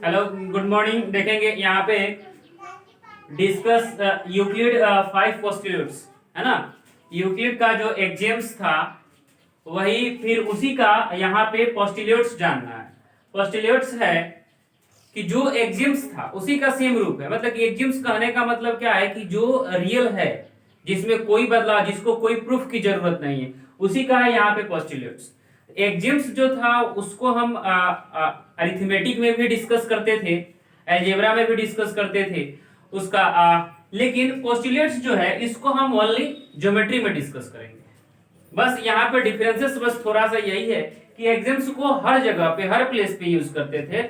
Hello, good morning. देखेंगे यहाँ पे डिस्कस यूक्लिड 5 पोस्टिल्यूट्स, है ना। यूक्लिड का जो एक्जियम्स था वही फिर उसी का यहाँ पे पोस्टिल्यूट्स जानना है। पोस्टिल्यूट्स है कि जो एक्जियम्स था उसी का सेम रूप है। मतलब कि एक्जियम्स कहने का मतलब क्या है कि जो रियल है, जिसमें कोई बदलाव, जिसको कोई प्रूफ की जरूरत नहीं है, उसी का है यहाँ पे पोस्टिल्यूट्स। एक्जियम्स जो था उसको हम अरिथमेटिक में भी डिस्कस करते थे, अलजेब्रा में भी डिस्कस करते थे उसका लेकिन पोस्टिल्यूट्स जो है इसको हम ओनली ज्योमेट्री में डिस्कस करेंगे। बस यहाँ पे डिफरेंसेस बस थोड़ा सा यही है कि एक्जियम्स को हर जगह पे, हर प्लेस पे यूज करते थे,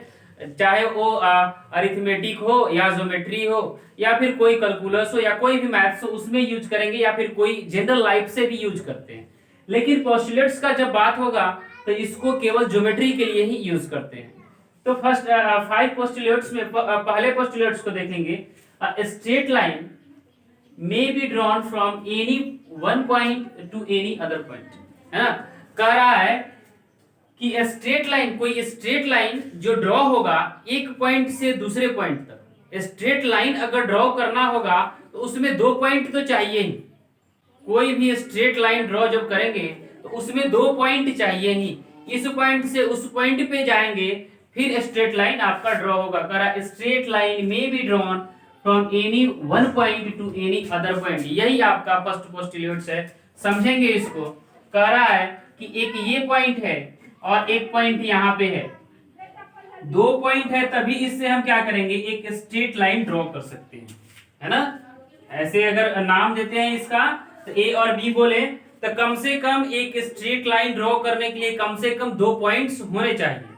चाहे वो अरिथमेटिक हो या ज्योमेट्री हो या फिर कोई कैलकुलस हो या कोई भी मैथ्स हो, उसमें यूज करेंगे, या फिर कोई जनरल लाइफ से भी यूज करते हैं। लेकिन पोस्टुलेट्स का जब बात होगा तो इसको केवल ज्योमेट्री के लिए ही यूज करते हैं। तो फर्स्ट 5 पोस्टुलेट्स में पहले पोस्टुलेट्स को देखेंगे। Straight line may be drawn from any one point to any other point, है ना। कह रहा है कि स्ट्रेट लाइन, कोई स्ट्रेट लाइन जो ड्रॉ होगा एक पॉइंट से दूसरे पॉइंट तक, स्ट्रेट लाइन अगर ड्रॉ करना होगा तो उसमें 2 पॉइंट तो चाहिए ही। कोई भी स्ट्रेट लाइन ड्रॉ जब करेंगे तो उसमें 2 पॉइंट चाहिए ही। इस पॉइंट से उस पॉइंट पे जाएंगे फिर स्ट्रेट लाइन आपका ड्रॉ होगा। कह रहा है स्ट्रेट लाइन में be drawn from any one point two any other point. यही आपका फर्स्ट पोस्टुलेट्स है, समझेंगे इसको। कह रहा है कि एक ये पॉइंट है और एक पॉइंट यहाँ पे है, 2 पॉइंट है, तभी इससे हम क्या करेंगे, एक स्ट्रेट लाइन ड्रॉ कर सकते हैं, है ना। ऐसे अगर नाम देते हैं इसका तो ए और बी बोले तो कम से कम एक स्ट्रेट लाइन ड्रॉ करने के लिए कम से कम 2 पॉइंट्स होने चाहिए।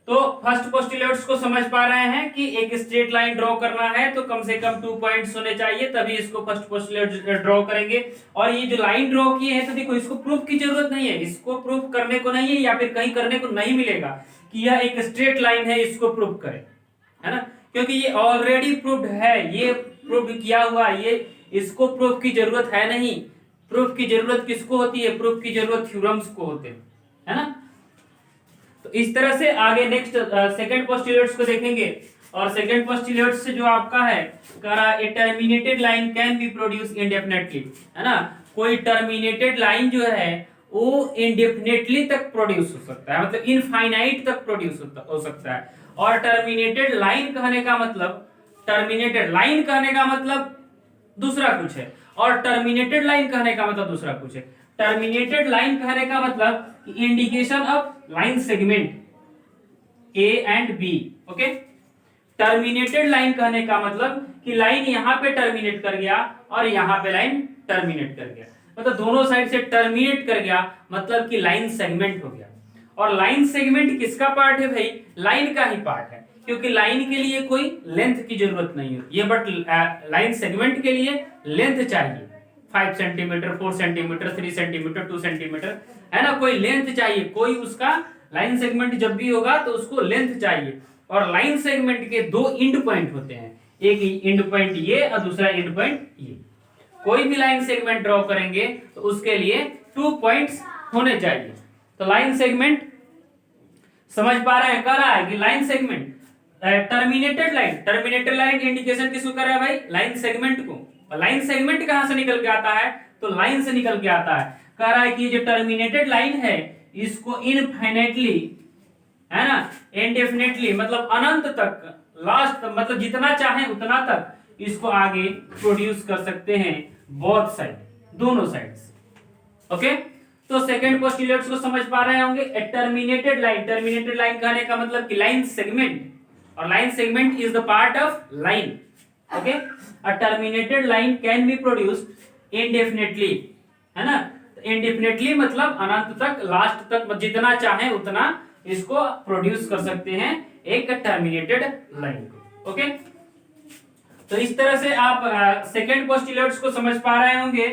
तो फर्स्ट पोस्टुलेट्स को समझ पा रहे हैं कि एक स्ट्रेट लाइन ड्रॉ करना है तो कम से कम 2 पॉइंट्स होने चाहिए, तभी इसको फर्स्ट पोस्टुलेट ड्रॉ करेंगे। और ये जो लाइन ड्रॉ किए हैं तो देखो इसको प्रूफ की जरूरत नहीं है, इसको प्रूफ करने को नहीं है या फिर कहीं करने को नहीं मिलेगा कि यह एक स्ट्रेट लाइन है, इसको प्रूफ करें, है ना। क्योंकि ये ऑलरेडी प्रूव्ड है, ये प्रूव किया हुआ, ये इसको प्रूफ की जरूरत है नहीं। प्रूफ की जरूरत किसको होती है, प्रूफ की जरूरत थ्योरम्स को होते हैं, है ना। तो इस तरह से आगे नेक्स्ट सेकंड पोस्टुलेट्स को देखेंगे। और सेकंड पोस्टुलेट से जो आपका है, कह रहा है terminated line can be produce indefinitely, है ना। कोई टर्मिनेटेड लाइन जो है वो इंडेफिनेटली तक प्रोड्यूस हो सकता है, मतलब इनफाइनाइट तक प्रोड्यूस हो सकता है। और टर्मिनेटेड लाइन कहने का मतलब, टर्मिनेटेड लाइन कहने का मतलब दूसरा कुछ है और टर्मिनेटेड लाइन कहने का मतलब दूसरा कुछ है। टर्मिनेटेड लाइन कहने का मतलब indication of line segment A and B, okay. Terminated line कहने का मतलब कि लाइन यहां पे टर्मिनेट कर गया और यहां पे लाइन टर्मिनेट कर गया, मतलब दोनों साइड से टर्मिनेट कर गया, मतलब कि लाइन सेगमेंट हो गया। और लाइन सेगमेंट किसका पार्ट है भाई, लाइन का ही पार्ट है, क्योंकि लाइन के लिए कोई लेंथ की जरूरत नहीं होती है, बट लाइन सेगमेंट के लिए लेंथ चाहिए। 5 सेंटीमीटर, 4 सेंटीमीटर, 3 सेंटीमीटर, 2 सेंटीमीटर, है ना। कोई लेंथ चाहिए, कोई उसका लाइन सेगमेंट जब भी होगा तो उसको लेंथ चाहिए। और लाइन सेगमेंट के 2 एंड पॉइंट होते हैं, एक एंड पॉइंट ये और दूसरा एंड पॉइंट ये। कोई भी लाइन सेगमेंट ड्रॉ करेंगे तो उसके लिए 2 पॉइंट्स होने चाहिए। तो लाइन सेगमेंट समझ पा रहे हैं, कह रहा है कि line segment terminated line, terminated line indication किसको कर रहा है भाई, लाइन सेगमेंट को। लाइन सेगमेंट कहां से निकल के आता है, तो लाइन से निकल के आता है। कह रहा है कि ये जो टर्मिनेटेड लाइन है इसको इनफाइनाइटली, है ना, इंडेफिनेटली मतलब अनंत तक, लास्ट मतलब जितना चाहे उतना तक इसको आगे प्रोड्यूस कर सकते हैं, बोथ साइड, दोनों साइड्स, ओके। तो सेकंड पोस्टुलेट्स को समझ पा रहे होंगे। टर्मिनेटेड लाइन, टर्मिनेटेड लाइन कहने का मतलब कि लाइन सेगमेंट, और line segment is the part of line, okay. A terminated line can be produced indefinitely, है ना। इंडेफिनेटली मतलब अनंत तक, लास्ट तक, जितना चाहे उतना इसको प्रोड्यूस कर सकते हैं एक टर्मिनेटेड लाइन को, ओके। तो इस तरह से आप सेकंड पोस्टुलेट्स को समझ पा रहे होंगे।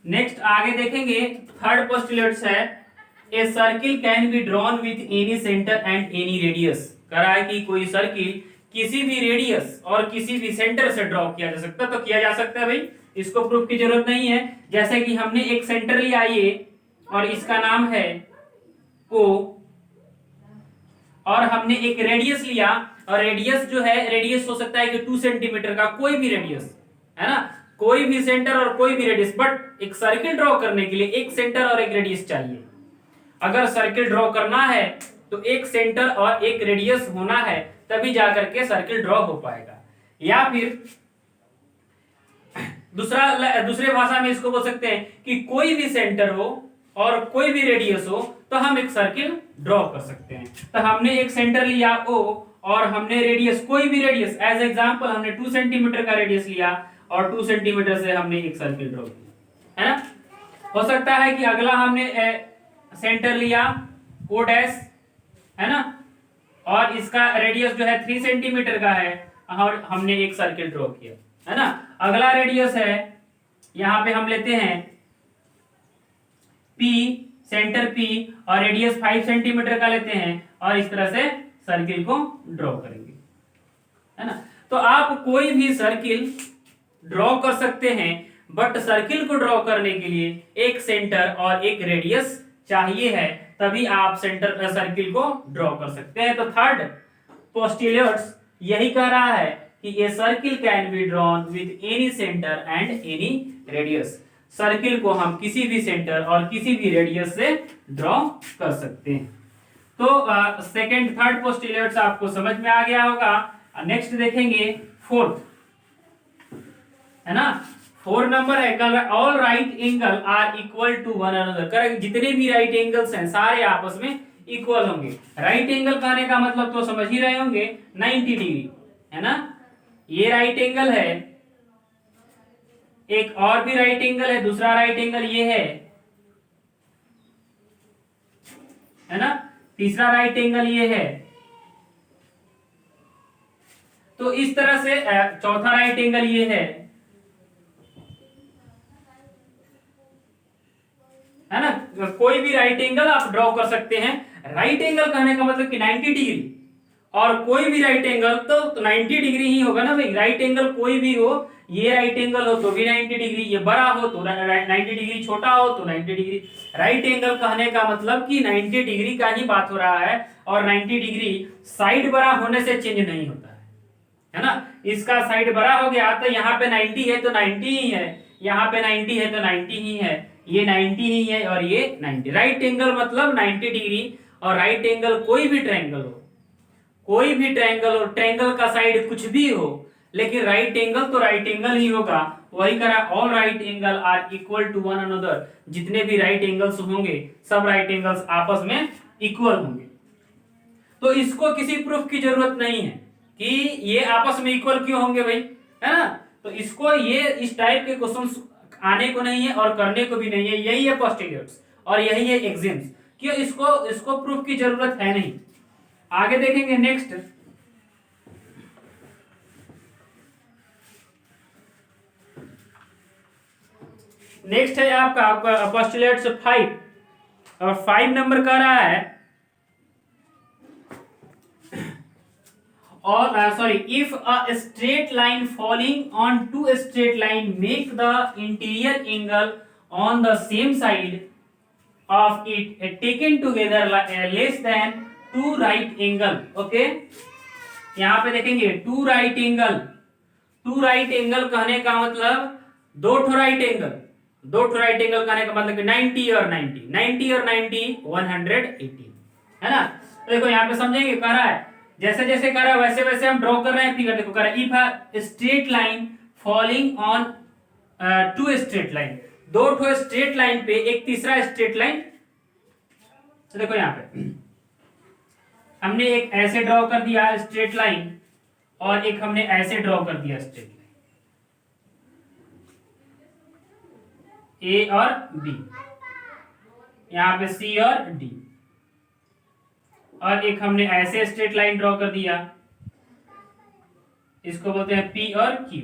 नेक्स्ट आगे देखेंगे, थर्ड पोस्टुलेट्स है a circle can be drawn with any centre and any radius. कह रहा है कि कोई सर्किल किसी भी रेडियस और किसी भी सेंटर से ड्रॉ किया जा सकता है, तो किया जा सकता है भाई, इसको प्रूफ की जरूरत नहीं है। जैसे कि हमने एक सेंटर लिया ये और इसका नाम है O, और हमने एक रेडियस लिया, और रेडियस जो है, रेडियस हो सकता है कि 2 सेंटीमीटर का कोई भी रेडियस, है ना, कोई भी सेंटर और कोई भी रेडियस, बट एक सर्किल ड्रॉ करने के लिए एक सेंटर और एक रेडियस चाहिए। अगर सर्किल ड्रॉ करना है तो एक सेंटर और एक रेडियस होना है, तभी जाकर के सर्किल ड्रॉ हो पाएगा। या फिर दूसरे भाषा में इसको बोल सकते हैं कि कोई भी सेंटर हो और कोई भी रेडियस हो तो हम एक सर्किल ड्रॉ कर सकते हैं। तो हमने एक सेंटर लिया O और हमने रेडियस, कोई भी रेडियस, एज एग्जांपल हमने 2 सेंटीमीटर का रेडियस लिया और 2 सेंटीमीटर से हमने एक सर्किल ड्रॉ किया, है ना। हो सकता है कि अगला हमने सेंटर लिया O डैश, है ना, और इसका रेडियस जो है 3 सेंटीमीटर का है और हमने एक सर्किल ड्रॉ किया, है ना। अगला रेडियस है, यहां पे हम लेते हैं P, सेंटर P, और रेडियस 5 सेंटीमीटर का लेते हैं और इस तरह से सर्किल को ड्रॉ करेंगे, है ना। तो आप कोई भी सर्किल ड्रॉ कर सकते हैं, बट सर्किल को ड्रॉ करने के लिए एक सेंटर और एक रेडियस चाहिए है, तभी आप सर्किल को ड्रॉ कर सकते हैं। तो थर्ड पोस्टुलेट्स यही कह रहा है कि a circle can be drawn with any centre and any radius. Circle को हम किसी भी सेंटर और किसी भी रेडियस से ड्रॉ कर सकते हैं। तो सेकंड थर्ड पोस्टुलेट्स आपको समझ में आ गया होगा। नेक्स्ट देखेंगे फोर्थ, है ना। 4 नंबर है, all right angle are equal to one another. Correct, जितने भी राइट एंगल्स हैं सारे आपस में इक्वल होंगे। राइट एंगल कहने का मतलब तो समझ ही रहे होंगे, 90 डिग्री, है ना। ये राइट एंगल है, एक और भी राइट एंगल है, दूसरा राइट एंगल ये है ना, तीसरा राइट एंगल ये है। तो इस तरह से चौथा राइट एंगल ये है ना। कोई भी राइट एंगल आप ड्रॉ कर सकते हैं। राइट एंगल कहने का मतलब कि 90 डिग्री, और कोई भी राइट एंगल तो 90 डिग्री ही होगा ना भाई। राइट एंगल कोई भी हो, ये राइट एंगल हो तो भी 90 डिग्री, ये बड़ा हो तो 90 डिग्री, छोटा हो तो 90 डिग्री। राइट एंगल कहने का मतलब कि 90 डिग्री का ही बात हो रहा है, और 90 डिग्री साइड बड़ा होने से चेंज नहीं होता है ना। इसका साइड बड़ा हो गया तो यहाँ पे 90 है तो 90 ही है, यहाँ पे 90 है तो 90 ही है, ये 90 ही है और ये 90। राइट एंगल मतलब 90 डिग्री। और राइट एंगल कोई भी ट्रायंगल हो, कोई भी ट्रायंगल हो, ट्रायंगल का साइड कुछ भी हो, लेकिन राइट एंगल तो राइट एंगल ही होगा। वही करा, all right angle are equal to one another. जितने भी राइट एंगल्स होंगे सब राइट एंगल्स आपस में इक्वल होंगे। तो इसको किसी प्रूफ की जरूरत नहीं है कि ये आपस में इक्वल क्यों होंगे भाई, है ना। तो इसको ये इस टाइप के क्वेश्चंस आने को नहीं है और करने को भी नहीं है। यही है पोस्टुलेट्स और यही है एग्जाम्स, क्यों इसको प्रूफ की जरूरत है नहीं। आगे देखेंगे नेक्स्ट। नेक्स्ट है आपका पोस्टुलेट्स 5, और 5 नंबर कह रहा है, और sorry, if a straight line falling on two straight line make the interior angle on the same side of it taken together less than 2 right angle. Okay, यहां पे देखेंगे 2 राइट एंगल। 2 राइट एंगल कहने का मतलब 2 ठो right angle. 2 ठो right angle कहने का मतलब 90 और 90, 90 और 90 180, है ना। तो देखो यहाँ पे समझेंगे, कह रहा है जैसे जैसे कह रहा है वैसे वैसे हम ड्रॉ कर रहे हैं फिगर। देखो कह रहा है if a straight line falling on 2 straight line, 2 ठो स्ट्रेट लाइन पे एक तीसरा स्ट्रेट लाइन। तो देखो यहाँ पे हमने एक ऐसे ड्रॉ कर दिया स्ट्रेट लाइन, और एक हमने ऐसे ड्रॉ कर दिया स्ट्रेट लाइन, ए और बी, यहाँ पे सी और डी, और एक हमने ऐसे स्ट्रेट लाइन ड्रॉ कर दिया, इसको बोलते हैं पी और क्यू।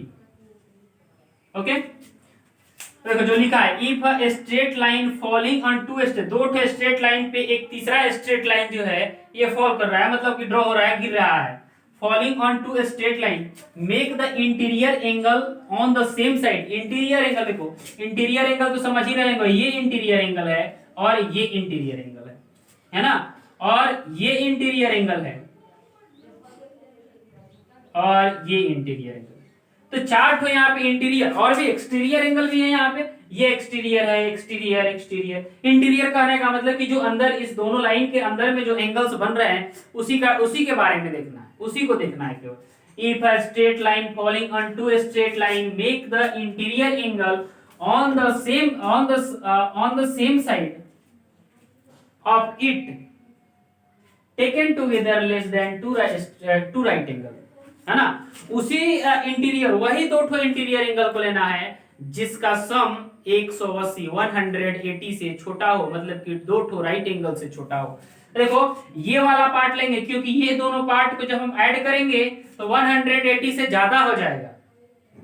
ओके, तो देखो जो लिखा है, if a straight line falling on 2 straight, 2 ठे स्ट्रेट लाइन पे एक तीसरा स्ट्रेट लाइन जो है ये फॉल कर रहा है, मतलब कि ड्रॉ हो रहा है, गिर रहा है। Falling on 2 straight line make the interior angle on the same side. Interior angle देखो, इंटीरियर एंगल तो समझ ही रहे हो, ये इंटीरियर एंगल है और ये इंटीरियर एंगल है ना। और ये इंटीरियर एंगल है, और ये इंटीरियर एंगल। तो चार ठो यहाँ पे इंटीरियर और भी एक्सटीरियर एंगल भी है यहाँ पे। ये एक्सटीरियर है, एक्सटीरियर एक्सटीरियर। इंटीरियर कहने का मतलब कि जो अंदर इस दोनों लाइन के अंदर में जो एंगल्स बन रहे हैं उसी के बारे में देखना है, उसी को देखना है केवल। If a straight line falling on two straight line make the interior angle on the same side of it taken together less than two right angle, है ना। उसी इंटीरियर, वही दो ठो इंटीरियर एंगल को लेना है जिसका सम 180 से छोटा हो, मतलब कि दो ठो राइट एंगल से छोटा हो। देखो ये वाला पार्ट लेंगे क्योंकि ये दोनों पार्ट को जब हम ऐड करेंगे तो 180 से ज्यादा हो जाएगा।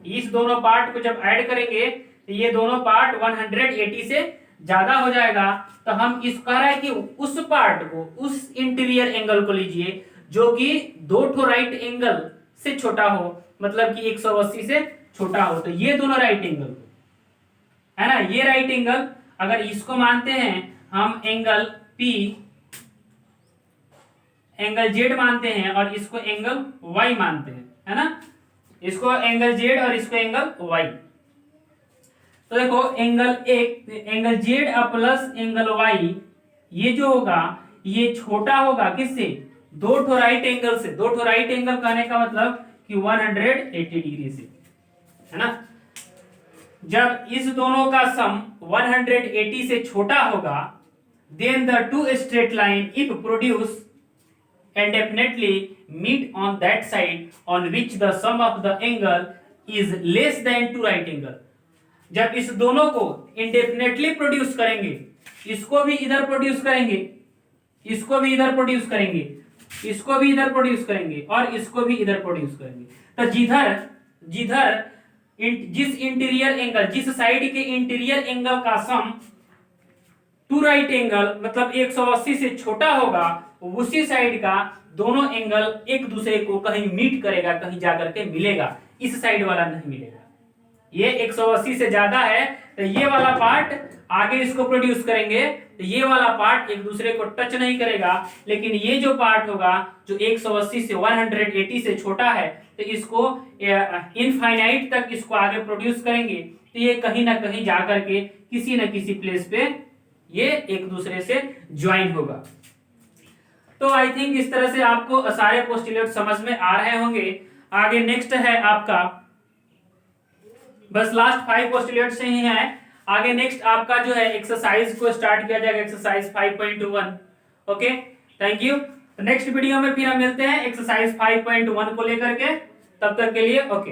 इस दोनों पार्ट को जब ऐड करेंगे तो ये दोनों पार्ट 180 से ज्यादा हो जाएगा। तो हम इस कह रहे हैं कि उस पार्ट को, उस इंटीरियर एंगल को लीजिए जो कि दो ठो राइट एंगल से छोटा हो, मतलब कि 180 से छोटा हो। तो ये दोनों राइट एंगल है ना, ये राइट एंगल अगर इसको मानते हैं हम एंगल P, एंगल Z मानते हैं और इसको एंगल Y मानते हैं, है ना। इसको एंगल Z और इसको एंगल Y। तो देखो angle Z plus angle Y, ये जो होगा ये छोटा होगा किससे, दो ठो राइट एंगल से। दो ठो राइट एंगल कहने का मतलब कि 180 डिग्री से, है ना। जब इस दोनों का सम 180 से छोटा होगा then the two straight line if produced and definitely meet on that side on which the sum of the angle is less than two right angle। जब इस दोनों को इंडेफिनेटली प्रोड्यूस करेंगे, इसको भी इधर प्रोड्यूस करेंगे, इसको भी इधर प्रोड्यूस करेंगे, इसको भी इधर प्रोड्यूस करेंगे और इसको भी इधर प्रोड्यूस करेंगे। तो जिधर जिस इंटीरियर एंगल, जिस साइड के इंटीरियर एंगल का सम टू राइट एंगल मतलब 180 से छोटा होगा, उसी साइड का दोनों एंगल एक दूसरे को कहीं मीट करेगा, कहीं जाकर के मिलेगा। इस साइड वाला नहीं मिलेगा। ये 180 से ज्यादा है तो ये वाला पार्ट आगे इसको प्रोड्यूस करेंगे, तो ये वाला पार्ट एक दूसरे को टच नहीं करेगा। लेकिन ये जो पार्ट होगा जो 180 से 180 से छोटा है, तो इसको इनफाइनाइट तक इसको आगे प्रोड्यूस करेंगे। तो ये कहीं ना कहीं जाकर के किसी न किसी प्लेस पे ये एक दूसरे से ज्वाइन होगा। तो आई थिंक इस तरह से आपको सारे पोस्टुलेट समझ में आ रहे होंगे। आगे नेक्स्ट है आपका, बस लास्ट 5 पोस्टुलेट से ही है। आगे नेक्स्ट आपका जो है एक्सरसाइज को स्टार्ट किया जाएगा, exercise 5.1। Okay, thank you. Next video में फिर हम मिलते हैं एक्सरसाइज 5.1 को लेकर के। तब तक के लिए ओके।